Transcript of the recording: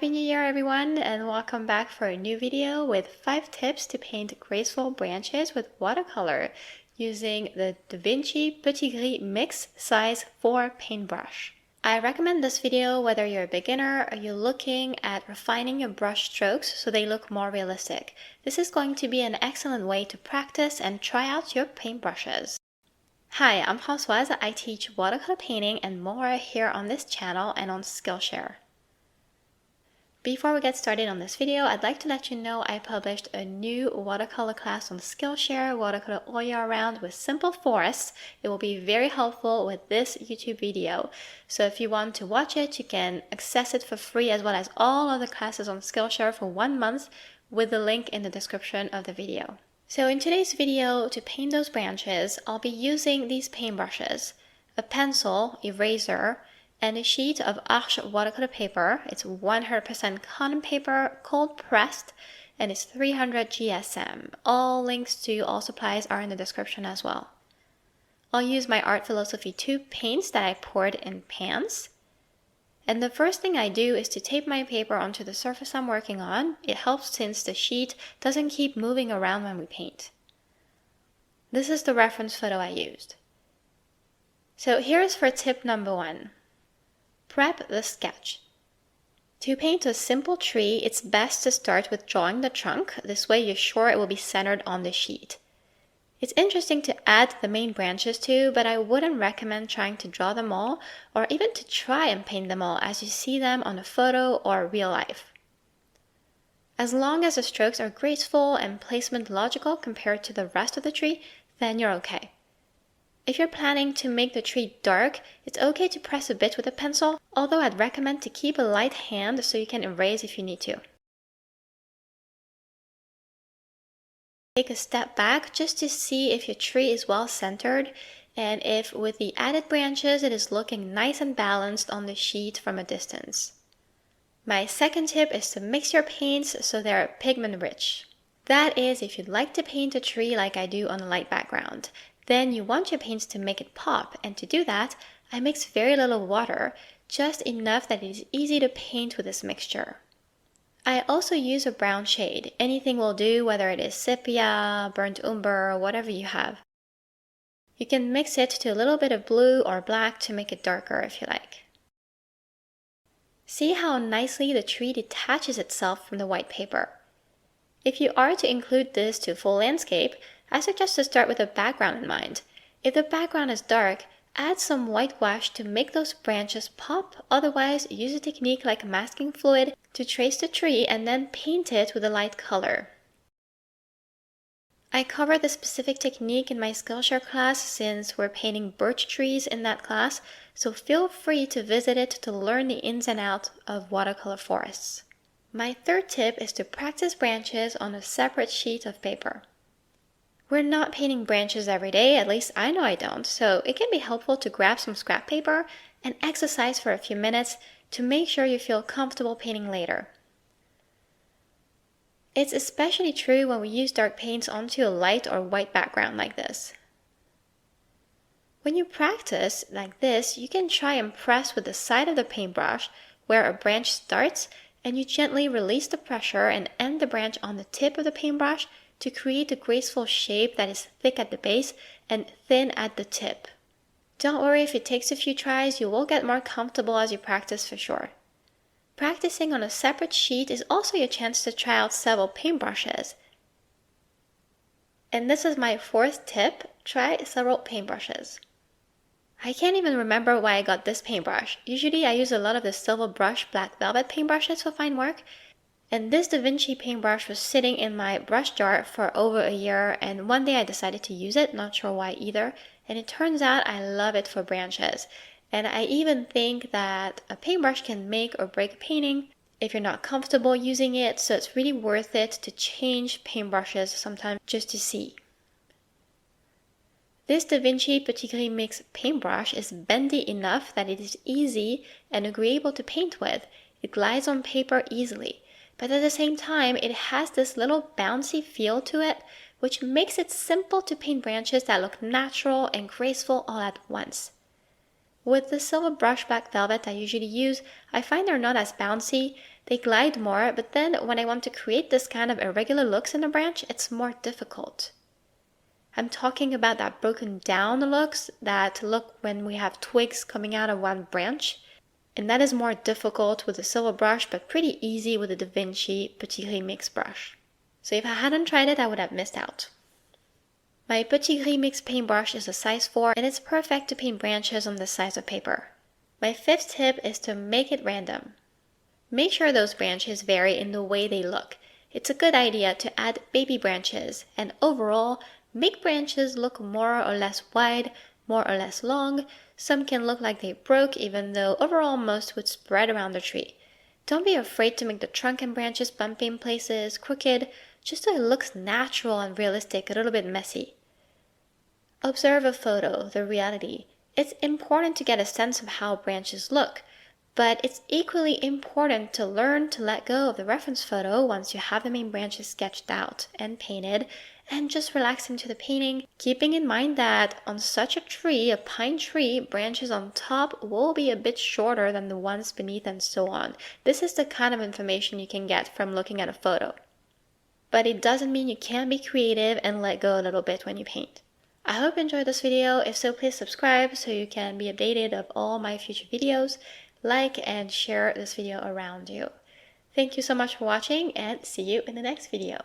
Happy New Year everyone, and welcome back for a new video with 5 tips to paint graceful branches with watercolor using the Vinci Petit Gris Mix Size 4 paintbrush. I recommend this video whether you're a beginner or you're looking at refining your brush strokes so they look more realistic. This is going to be an excellent way to practice and try out your paintbrushes. Hi, I'm Françoise. I teach watercolor painting and more here on this channel and on Skillshare. Before we get started on this video, I'd like to let you know I published a new watercolor class on Skillshare, watercolor all year round with simple forests. It will be very helpful with this YouTube video. So if you want to watch it, you can access it for free as well as all other classes on Skillshare for 1 month with the link in the description of the video. So in today's video, to paint those branches, I'll be using these paintbrushes, a pencil, eraser, and a sheet of Arches watercolor paper. It's 100% cotton paper, cold pressed, and it's 300 GSM. All links to all supplies are in the description as well. I'll use my Art Philosophy 2 paints that I poured in pans. And the first thing I do is to tape my paper onto the surface I'm working on. It helps since the sheet doesn't keep moving around when we paint. This is the reference photo I used. So here's for tip number 1. Prep the sketch. To paint a simple tree, it's best to start with drawing the trunk. This way you're sure it will be centered on the sheet. It's interesting to add the main branches too, but I wouldn't recommend trying to draw them all or even to try and paint them all as you see them on a photo or real life. As long as the strokes are graceful and placement logical compared to the rest of the tree, then you're okay. If you're planning to make the tree dark, it's okay to press a bit with a pencil, although I'd recommend to keep a light hand so you can erase if you need to. Take a step back just to see if your tree is well centered and if with the added branches it is looking nice and balanced on the sheet from a distance. My second tip is to mix your paints so they're pigment rich. That is, if you'd like to paint a tree like I do on a light background, then you want your paints to make it pop, and to do that, I mix very little water, just enough that it is easy to paint with this mixture. I also use a brown shade. Anything will do, whether it is sepia, burnt umber, or whatever you have. You can mix it to a little bit of blue or black to make it darker if you like. See how nicely the tree detaches itself from the white paper. If you are to include this to full landscape, I suggest to start with a background in mind. If the background is dark, add some whitewash to make those branches pop. Otherwise, use a technique like masking fluid to trace the tree and then paint it with a light color. I cover the specific technique in my Skillshare class since we're painting birch trees in that class, so feel free to visit it to learn the ins and outs of watercolor forests. My third tip is to practice branches on a separate sheet of paper. We're not painting branches every day, at least I know I don't, so it can be helpful to grab some scrap paper and exercise for a few minutes to make sure you feel comfortable painting later. It's especially true when we use dark paints onto a light or white background like this. When you practice like this, you can try and press with the side of the paintbrush where a branch starts, and you gently release the pressure and end the branch on the tip of the paintbrush to create a graceful shape that is thick at the base and thin at the tip. Don't worry if it takes a few tries, you will get more comfortable as you practice for sure. Practicing on a separate sheet is also your chance to try out several paintbrushes. And this is my fourth tip, try several paintbrushes. I can't even remember why I got this paintbrush. Usually I use a lot of the Silver Brush Black Velvet paintbrushes for fine work. And this Da Vinci paintbrush was sitting in my brush jar for over a year, and one day I decided to use it, not sure why either, and it turns out I love it for branches. And I even think that a paintbrush can make or break a painting if you're not comfortable using it, so it's really worth it to change paintbrushes sometimes just to see. This Da Vinci Petit Gris Mix paintbrush is bendy enough that it is easy and agreeable to paint with. It glides on paper easily. But at the same time, it has this little bouncy feel to it, which makes it simple to paint branches that look natural and graceful all at once. With the Silver Brush Black Velvet I usually use, I find they're not as bouncy, They glide more, but then when I want to create this kind of irregular looks in a branch, it's more difficult. I'm talking about that broken down looks, that look when we have twigs coming out of one branch. And that is more difficult with a silver brush, but pretty easy with a Vinci Petit Gris mix brush. So if I hadn't tried it, I would have missed out. My Petit Gris mix paintbrush is a size 4, and it's perfect to paint branches on this size of paper. My 5th tip is to make it random. Make sure those branches vary in the way they look. It's a good idea to add baby branches, and overall, make branches look more or less wide, more or less long. Some can look like they broke, even though overall most would spread around the tree. Don't be afraid to make the trunk and branches bumpy in places, crooked, just so it looks natural and realistic, a little bit messy. Observe a photo, the reality. It's important to get a sense of how branches look, but it's equally important to learn to let go of the reference photo once you have the main branches sketched out and painted, and just relax into the painting, keeping in mind that on such a tree, a pine tree, branches on top will be a bit shorter than the ones beneath and so on. This is the kind of information you can get from looking at a photo. But it doesn't mean you can't be creative and let go a little bit when you paint. I hope you enjoyed this video. If so, please subscribe so you can be updated of all my future videos. Like and share this video around you. Thank you so much for watching, and see you in the next video.